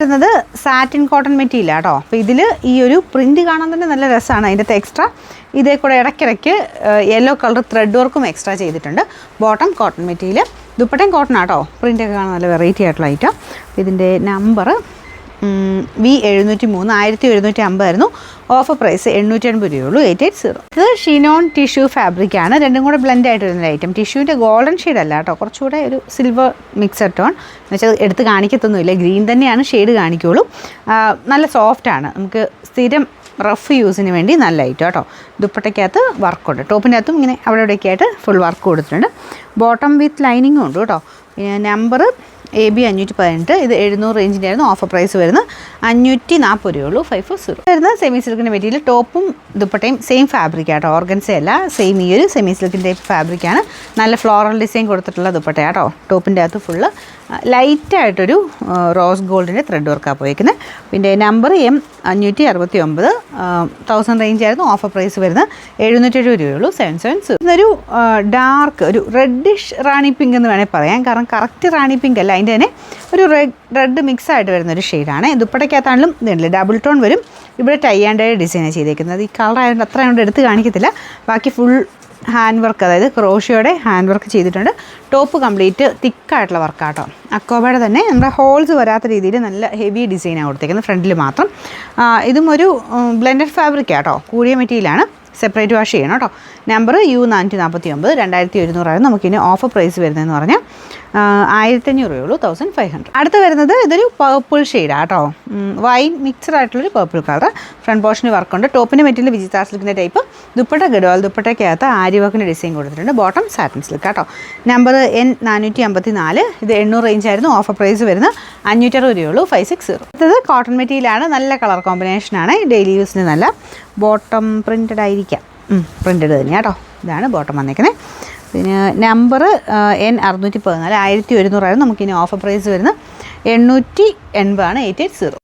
വരുന്നത് satin cotton material കേട്ടോ. അപ്പോൾ ഇതിൽ ഈ ഒരു പ്രിൻറ്റ് കാണാൻ തന്നെ നല്ല രസമാണ്. അതിൻ്റെ എക്സ്ട്രാ ഇതേ കൂടെ ഇടയ്ക്കിടയ്ക്ക് യെല്ലോ കളർ ത്രെഡ് വർക്കും എക്സ്ട്രാ ചെയ്തിട്ടുണ്ട്. ബോട്ടം കോട്ടൺ മെറ്റീരിയൽ, ദുപ്പട്ടയും കോട്ടൺ ആട്ടോ. പ്രിൻ്റൊക്കെ കാണാൻ നല്ല വെറൈറ്റി ആയിട്ടുള്ള ഐറ്റം. ഇതിൻ്റെ നമ്പർ V703 1750 ആയിരുന്നു. ഓഫർ പ്രൈസ് 880 രൂപയുള്ളൂ. 880. ഇത് ഷിനോൺ ടിഷ്യൂ ഫാബ്രിക്കാണ്. രണ്ടും കൂടെ ബ്ലെൻഡ് ആയിട്ട് വരുന്ന ഐറ്റം. ടിഷ്യൂവിൻ്റെ ഗോൾഡൻ ഷെയ്ഡ് അല്ല കേട്ടോ, കുറച്ചുകൂടെ ഒരു സിൽവർ മിക്സഡ് ടോൺ എന്ന് വെച്ചാൽ എടുത്ത് കാണിക്കത്തൊന്നുമില്ല, ഗ്രീൻ തന്നെയാണ് ഷെയ്ഡ് കാണിക്കുള്ളൂ. നല്ല സോഫ്റ്റാണ്, നമുക്ക് സ്ഥിരം റഫ് യൂസിന് വേണ്ടി നല്ല ഐറ്റം കേട്ടോ. ദുപ്പട്ടയ്ക്കകത്ത് വർക്കുണ്ട്, ടോപ്പിൻ്റെ അകത്തും ഇങ്ങനെ അവിടെ ഇവിടെയൊക്കെ ആയിട്ട് ഫുൾ വർക്ക് കൊടുത്തിട്ടുണ്ട്. ബോട്ടം വിത്ത് ലൈനിങ്ങും ഉണ്ട് കേട്ടോ. പിന്നെ നമ്പർ AB 518. ഇത് 700 റേഞ്ചിൻ്റെ ആയിരുന്നു. ഓഫർ പ്രൈസ് വരുന്നത് 540 രൂപയുള്ളൂ. 540 വരുന്നത് സെമി സിൽക്കിൻ്റെ മെറ്റീരിയൽ. ടോപ്പും ദുപ്പട്ടയും സെയിം ഫാബ്രിക് ആട്ടോ, ഓർഗൻസ അല്ല, സെയിം ഈ ഒരു സെമി സിൽക്കിൻ്റെ ഫാബ്രിക്കാണ്. നല്ല ഫ്ലോറൽ ഡിസൈൻ കൊടുത്തിട്ടുള്ള ദുപ്പട്ട കേട്ടോ. ടോപ്പിൻ്റെ അകത്ത് ഫുള്ള് ലൈറ്റായിട്ടൊരു റോസ് ഗോൾഡിൻ്റെ ത്രെഡ് വർക്കാണ് പോയിരിക്കുന്നത്. പിന്നെ നമ്പർ M569. 1000 റേഞ്ച് ആയിരുന്നു. ഓഫർ പ്രൈസ് വരുന്നത് 770 രൂപയുള്ളൂ. 770. ഇതൊരു ഡാർക്ക് ഒരു റെഡിഷ് റാണി പിങ്ക് എന്ന് വേണമെങ്കിൽ പറയാം. കാരണം കറക്റ്റ് റാണി പിങ്ക് അല്ല, അതിൻ്റെ തന്നെ ഒരു റെഡ് മിക്സ് ആയിട്ട് വരുന്നൊരു ഷെയ്ഡാണ്. ദുപ്പട്ടയ്ക്കകത്താണെങ്കിലും ഇതുണ്ടല്ലേ ഡബിൾ ടോൺ വരും. ഇവിടെ ടൈ ആൻഡ് ഡൈ ഡിസൈനാണ് ചെയ്തേക്കുന്നത്. ഈ കളർ ആയതുകൊണ്ട് അത്ര കൊണ്ട് എടുത്ത് കാണിക്കത്തില്ല. ബാക്കി ഫുൾ ഹാൻഡ് വർക്ക്, അതായത് ക്രോഷിയോടെ ഹാൻഡ് വർക്ക് ചെയ്തിട്ടുണ്ട്. ടോപ്പ് കംപ്ലീറ്റ് തിക്കായിട്ടുള്ള വർക്കാട്ടോ. അക്കോബയുടെ തന്നെ നമ്മുടെ ഹോൾസ് വരാത്ത രീതിയിൽ നല്ല ഹെവി ഡിസൈനാണ് കൊടുത്തേക്കുന്നത്, ഫ്രണ്ടിൽ മാത്രം. ഇതും ഒരു ബ്ലെൻഡഡ് ഫാബ്രിക് ആട്ടോ, കൂടിയ മെറ്റീരിയലാണ്. സെപ്പറേറ്റ് വാഷ് ചെയ്യണം കേട്ടോ. Number U449. 2700 ആയിരുന്നു. നമുക്കിനി ഓഫർ പ്രൈസ് വരുന്നതെന്ന് പറഞ്ഞാൽ 1500 രൂപയുള്ളൂ. 1500. അടുത്ത് വരുന്നത് ഇതൊരു പർപ്പിൾ ഷെയ്ഡാണ് കേട്ടോ. വൈൻ മിക്സഡ് ആയിട്ടുള്ളൊരു പർപ്പിൾ കളർ. ഫ്രണ്ട് പോർഷന് വർക്കുണ്ട്. ടോപ്പിൻ്റെ മെറ്റീരിയൽ വിജിത്താർ സിൽക്കിൻ്റെ ടൈപ്പ്. ദുപ്പട്ട ഗഡ്വാൾ ദുപ്പട്ടയ്ക്കകത്ത് ആരി വർക്കിൻ്റെ ഡിസൈൻ കൊടുത്തിട്ടുണ്ട്. ബോട്ടം സാറ്റിൻ സിൽക്ക് കേട്ടോ. Number N454. ഇത് 800 റേഞ്ച് ആയിരുന്നു. ഓഫർ പ്രൈസ് വരുന്നത് 560 രൂപയുള്ളൂ. 560. അടുത്തത് കോട്ടൺ മെറ്റീരിയലാണ്. നല്ല കളർ കോമ്പിനേഷനാണ്. ഡെയിലി യൂസിന് നല്ല. ബോട്ടം പ്രിൻറ്റഡ് ആയിരിക്കാം, പ്രിൻറ്റഡ് തന്നെയാണ് കേട്ടോ. ഇതാണ് ബോട്ടം വന്നേക്കുന്നത്. പിന്നെ നമ്പർ N614. 1100 ആയിരുന്നു. നമുക്കിനി ഓഫർ പ്രൈസ് വരുന്നത് 880 ആണ്. 880.